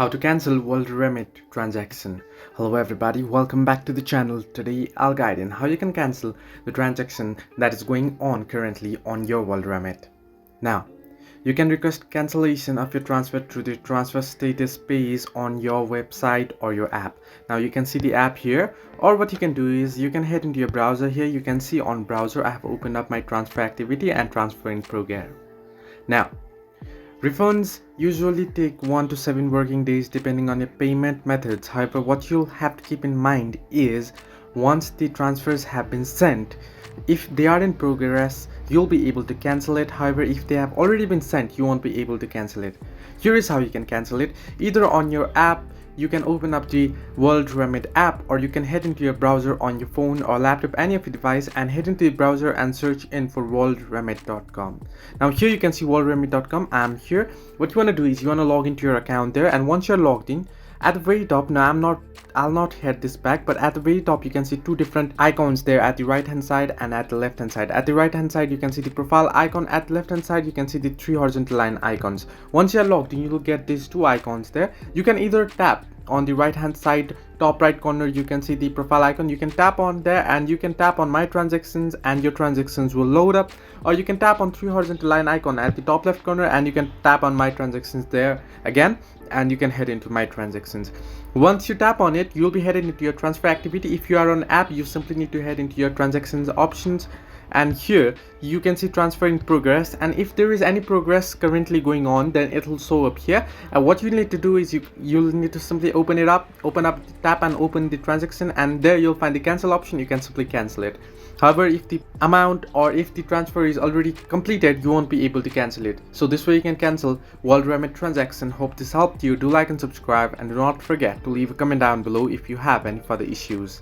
How to cancel World Remit transaction. Hello everybody, welcome back to the channel. Today I'll guide in how you can cancel the transaction that is going on currently on your World Remit. Now, you can request cancellation of your transfer through the transfer status page on your website or your app. Now you can see the app here, or what you can do is you can head into your browser here. You can see on browser I have opened up my transfer activity and transfer in progress. Now, refunds usually take 1 to 7 working days depending on your payment methods. However, what you'll have to keep in mind is once the transfers have been sent, if they are in progress, you'll be able to cancel it. However, if they have already been sent, you won't be able to cancel it. Here is how you can cancel it. Either on your app, you can open up the World Remit app, or you can head into your browser on your phone or laptop, any of your device, and head into the browser and search in for WorldRemit.com. Now here you can see WorldRemit.com. I'm here. What you want to do is you want to log into your account there, and once you're logged in, at the very top, now I'll not head this back, but at the very top you can see two different icons there at the right hand side and at the left hand side. At the right hand side you can see the profile icon, at the left hand side you can see the 3 horizontal line icons. Once you're logged in, you will get these two icons there. You can either tap on the right hand side top right corner, you can see the profile icon. You can tap on there and you can tap on my transactions and your transactions will load up, or you can tap on 3 horizontal line icon at the top left corner and you can tap on my transactions there again, and you can head into my transactions. Once you tap on it, you'll be headed into your transfer activity. If you are on app, you simply need to head into your transactions options, and here you can see transfer in progress, and if there is any progress currently going on, then it will show up here. And what you need to do is you'll need to simply open up, tap and open the transaction, and there you'll find the cancel option. You can simply cancel it. However, if the amount or if the transfer is already completed, you won't be able to cancel it. So this way you can cancel World Remit transaction. Hope this helped you. Do like and subscribe, and do not forget to leave a comment down below if you have any further issues.